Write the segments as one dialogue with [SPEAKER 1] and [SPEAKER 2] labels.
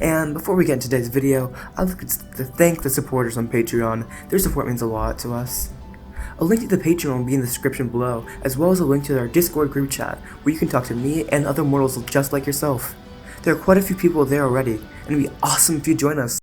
[SPEAKER 1] And before we get into today's video, I'd like to thank the supporters on Patreon. Their support means a lot to us. A link to the Patreon will be in the description below, as well as a link to our Discord group chat, where you can talk to me and other mortals just like yourself. There are quite a few people there already, and it'd be awesome if you join us.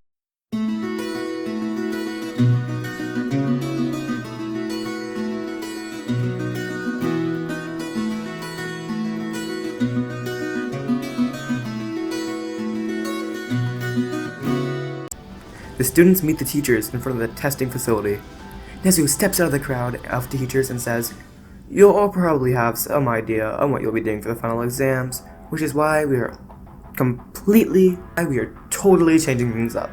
[SPEAKER 1] The students meet the teachers in front of the testing facility. Nezu steps out of the crowd of teachers and says, "You'll all probably have some idea on what you'll be doing for the final exams, which is why we are totally changing things up."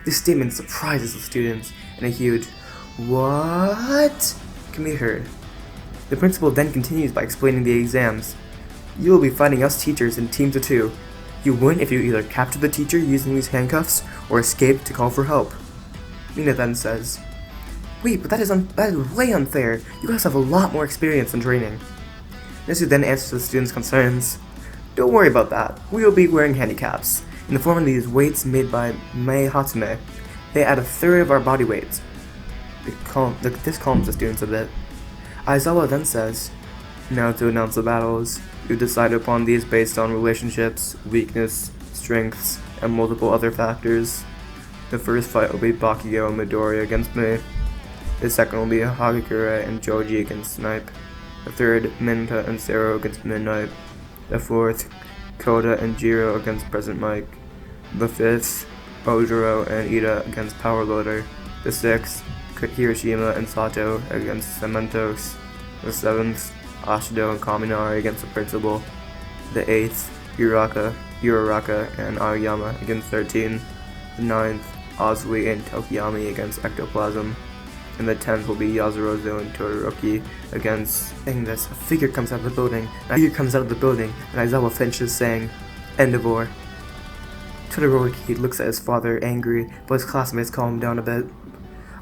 [SPEAKER 1] This statement surprises the students, and a huge "what?" can be heard. The principal then continues by explaining the exams. You will be fighting us teachers in teams of 2. You win if you either capture the teacher using these handcuffs or escape to call for help. Mina then says, "Wait, but that is way unfair. You guys have a lot more experience and training." Nezu then answers the students' concerns. "Don't worry about that. We will be wearing handicaps. In the form of these weights made by Mei Hatsume, they add a third of our body weights." This calms the students a bit. Aizawa then says, "Now to announce the battles. You decide upon these based on relationships, weakness, strengths, and multiple other factors. The first fight will be Bakugo and Midoriya against me. The second will be Hagakure and Joji against Snipe. The third, Minta and Zero against Midnight. The fourth, Koda and Jiro against Present Mike. The fifth, Ojiro and Ida against Power Loader. The sixth, Hiroshima and Sato against Cementos. The seventh, Ashido and Kaminari against the Principal. The 8th, Uraraka and Aoyama against 13. The 9th, Ozui and Tokiyami against Ectoplasm. And the 10th will be Yazurozo and Todoroki against..." Saying this, a figure comes out of the building, and Aizawa finishes saying, "End of war." Todoroki looks at his father angry, but his classmates calm him down a bit.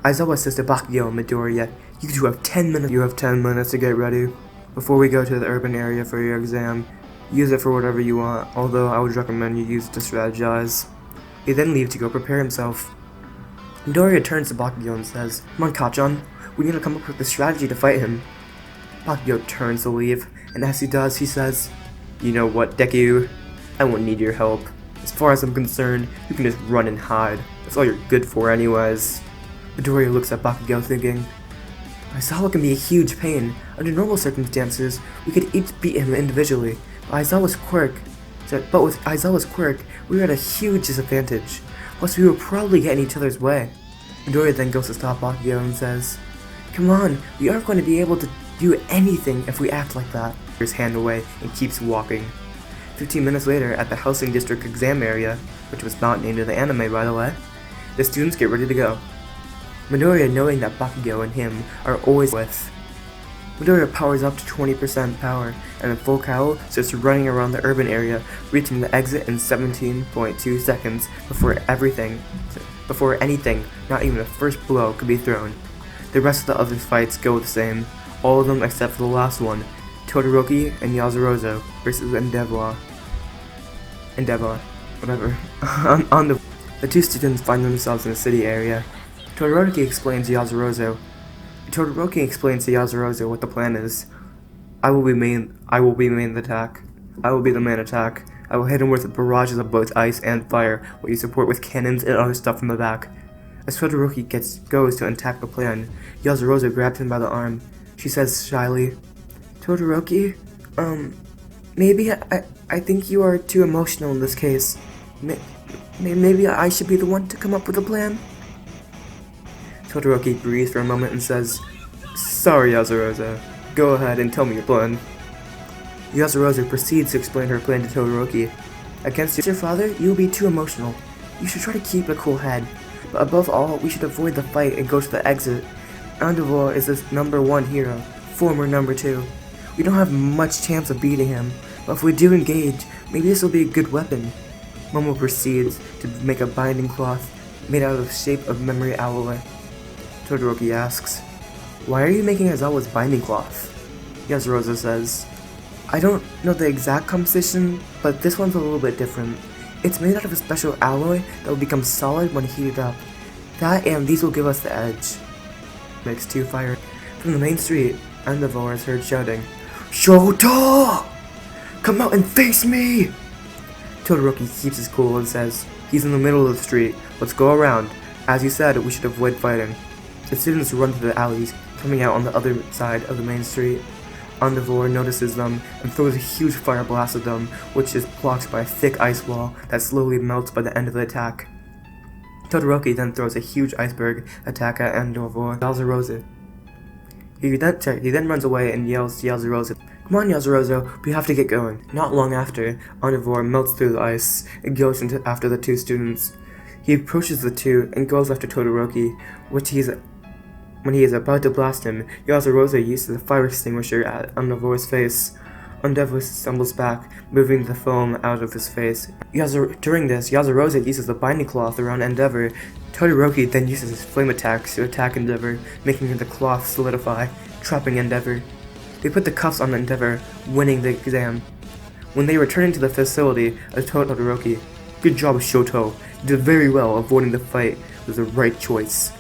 [SPEAKER 1] Aizawa says to Bakugo and Midoriya, "You two have 10 minutes. You have 10 minutes to get ready. Before we go to the urban area for your exam, use it for whatever you want, although I would recommend you use it to strategize." He then leaves to go prepare himself. Midoriya turns to Bakugo and says, "Come on, Kachan, we need to come up with a strategy to fight him." Bakugo turns to leave, and as he does, he says, "You know what, Deku? I won't need your help. As far as I'm concerned, you can just run and hide. That's all you're good for anyways." Midoriya looks at Bakugo thinking, Aizawa can be a huge pain. Under normal circumstances, we could each beat him individually, but with Aizawa's quirk, we were at a huge disadvantage. Plus, we would probably get in each other's way. Midoriya then goes to stop Bakugo and says, "Come on, we aren't going to be able to do anything if we act like that." He takes his hand away and keeps walking. 15 minutes later, at the Housing District exam area, which was not named in the anime by the way, the students get ready to go. Midoriya, knowing that Bakugo and him are always with. Midoriya powers up to 20% power, and in full cowl starts running around the urban area, reaching the exit in 17.2 seconds before anything, not even a first blow, could be thrown. The rest of the other fights go the same, all of them except for the last one, Todoroki and Yazurozo versus Endeavor, whatever. The two students find themselves in a city area. Todoroki explains to Yazurozo what the plan is. I will be the main attack. I will hit him with barrages of both ice and fire, while you support with cannons and other stuff from the back. As Todoroki goes to attack the plan, Yazurozo grabs him by the arm. She says shyly, "Todoroki, maybe I think you are too emotional in this case. Maybe I should be the one to come up with a plan?" Todoroki breathes for a moment and says, "Sorry, Yazurozo. Go ahead and tell me your plan." Yazurozo proceeds to explain her plan to Todoroki. "Against your father, you will be too emotional. You should try to keep a cool head. But above all, we should avoid the fight and go to the exit. Endeavor is the #1 hero, former #2. We don't have much chance of beating him, but if we do engage, maybe this will be a good weapon." Momo proceeds to make a binding cloth made out of the shape of memory alloy. Todoroki asks, "Why are you making Aizawa's binding cloth?" Yazurozo says, "I don't know the exact composition, but this one's a little bit different. It's made out of a special alloy that will become solid when heated up. That and these will give us the edge. Makes two fire. From the main street, Endeavor is heard shouting, "Shota! Come out and face me!" Todoroki keeps his cool and says, "He's in the middle of the street. Let's go around. As you said, we should avoid fighting." The students run through the alleys, coming out on the other side of the main street. Endeavor notices them and throws a huge fire blast at them, which is blocked by a thick ice wall that slowly melts by the end of the attack. Todoroki then throws a huge iceberg attack at Endeavor. Yazurozu. He then runs away and yells to Yazurozu, "Come on, Yazurozu, we have to get going." Not long after, Endeavor melts through the ice and goes after the two students. He approaches the two and goes after Todoroki, when he is about to blast him. Yazurozu uses a fire extinguisher at Endeavor's face. Endeavor stumbles back, moving the foam out of his face. During this, Yazurozu uses the binding cloth around Endeavor. Todoroki then uses his flame attacks to attack Endeavor, making the cloth solidify, trapping Endeavor. They put the cuffs on Endeavor, winning the exam. When they return to the facility, Todoroki, "Good job, Shoto. You did very well. Avoiding the fight was the right choice."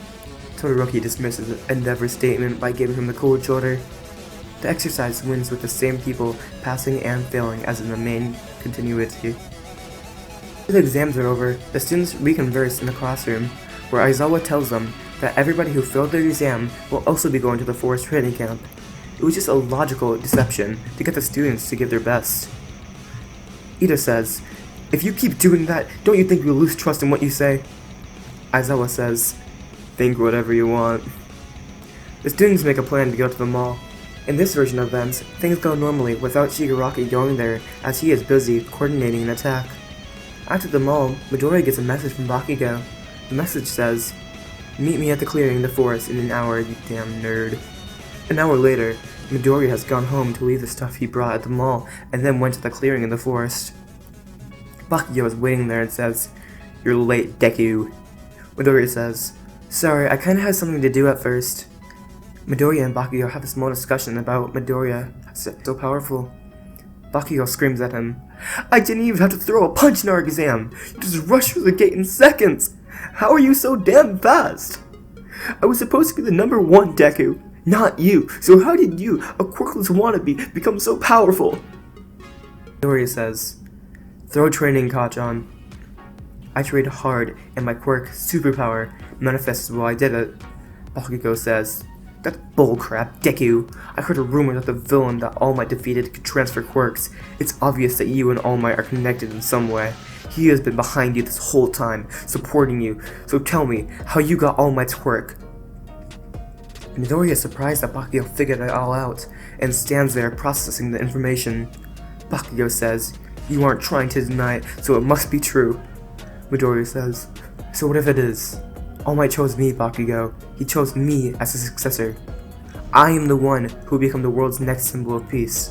[SPEAKER 1] Todoroki dismisses Endeavor's statement by giving him the cold shoulder. The exercise wins with the same people passing and failing as in the main continuity. After the exams are over, the students reconverse in the classroom, where Aizawa tells them that everybody who failed their exam will also be going to the forest training camp. It was just a logical deception to get the students to give their best. Ida says, "If you keep doing that, don't you think we'll lose trust in what you say?" Aizawa says, "Think whatever you want." The students make a plan to go to the mall. In this version of events, things go normally without Shigaraki going there, as he is busy coordinating an attack. After the mall, Midoriya gets a message from Bakugo. The message says, "Meet me at the clearing in the forest in an hour, you damn nerd." An hour later, Midoriya has gone home to leave the stuff he brought at the mall and then went to the clearing in the forest. Bakugo is waiting there and says, "You're late, Deku." Midoriya says, "Sorry, I kinda had something to do at first." Midoriya and Bakugo have a small discussion about Midoriya so powerful. Bakugo screams at him, "I didn't even have to throw a punch in our exam. You just rushed through the gate in seconds. How are you so damn fast? I was supposed to be the number one, Deku, not you. So how did you, a quirkless wannabe, become so powerful?" Midoriya says, "Throw training, Kachan. I trained hard, and my quirk, superpower, manifests while I did it." Bakugo says, "That's bullcrap, Deku. I heard a rumor that the villain that All Might defeated could transfer quirks. It's obvious that you and All Might are connected in some way. He has been behind you this whole time, supporting you. So tell me how you got All Might's quirk." Midoriya is surprised that Bakugo figured it all out, and stands there processing the information. Bakugo says, "You aren't trying to deny it, so it must be true." Midoriya says, "So what if it is? All Might chose me, Bakugo. He chose me as his successor. I am the one who will become the world's next symbol of peace."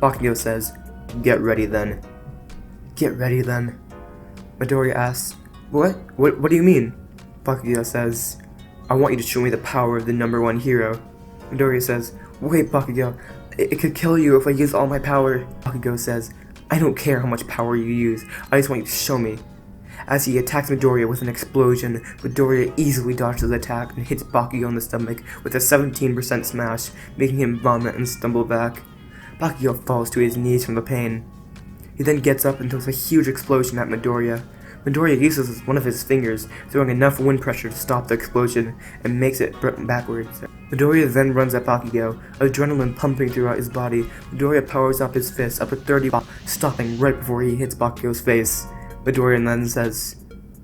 [SPEAKER 1] Bakugo says, "Get ready then." "Get ready then?" Midoriya asks, What do you mean?" Bakugo says, "I want you to show me the power of the number one hero." Midoriya says, "Wait, Bakugo, it could kill you if I use all my power." Bakugo says, "I don't care how much power you use, I just want you to show me." As he attacks Midoriya with an explosion, Midoriya easily dodges the attack and hits Bakugo in the stomach with a 17% smash, making him vomit and stumble back. Bakugo falls to his knees from the pain. He then gets up and throws a huge explosion at Midoriya. Midoriya uses one of his fingers, throwing enough wind pressure to stop the explosion, and makes it backwards. Midoriya then runs at Bakugo, adrenaline pumping throughout his body. Midoriya powers up his fist up a 30, stopping right before he hits Bakugo's face. Midoriya then says,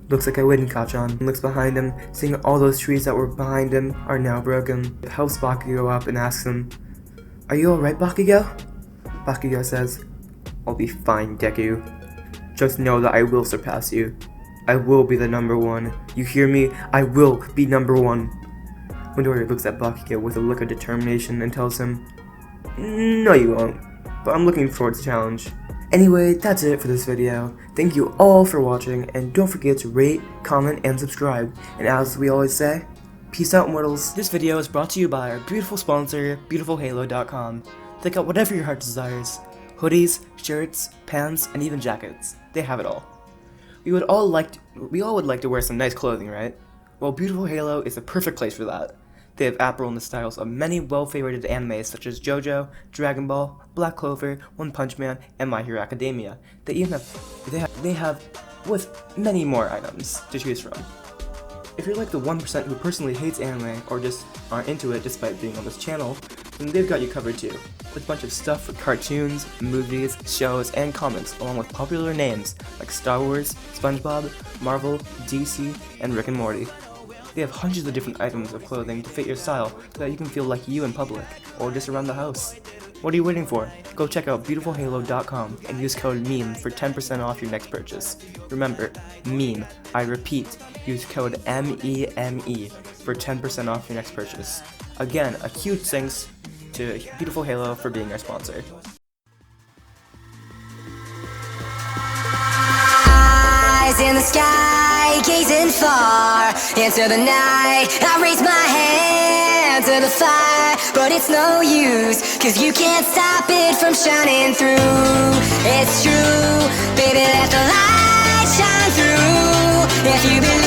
[SPEAKER 1] "Looks like I win, Kachan." He looks behind him, seeing all those trees that were behind him are now broken. He helps Bakugo up and asks him, "Are you alright, Bakugo?" Bakugo says, "I'll be fine, Deku. Just know that I will surpass you. I will be the number one. You hear me? I will be number one." Midoriya looks at Bakugo with a look of determination and tells him, "No, you won't, but I'm looking forward to the challenge." Anyway, that's it for this video. Thank you all for watching, and don't forget to rate, comment, and subscribe. And as we always say, peace out, mortals. This video is brought to you by our beautiful sponsor, BeautifulHalo.com. Check out whatever your heart desires. Hoodies, shirts, pants, and even jackets. They have it all. We all would like to wear some nice clothing, right? Well, Beautiful Halo is the perfect place for that. They have apparel in the styles of many well-favorited animes such as JoJo, Dragon Ball, Black Clover, One Punch Man, and My Hero Academia. They have with many more items to choose from. If you're like the 1% who personally hates anime or just aren't into it despite being on this channel, then they've got you covered too, with a bunch of stuff for cartoons, movies, shows, and comics, along with popular names like Star Wars, SpongeBob, Marvel, DC, and Rick and Morty. They have hundreds of different items of clothing to fit your style so that you can feel like you in public, or just around the house. What are you waiting for? Go check out beautifulhalo.com and use code MEME for 10% off your next purchase. Remember, MEME, I repeat, use code MEME for 10% off your next purchase. Again, a huge thanks to Beautiful Halo for being our sponsor.
[SPEAKER 2] Eyes in the sky, gazing far into the night. I raise my hand to the fire, but it's no use, 'cause you can't stop it from shining through. It's true, baby, let the light shine through. If you believe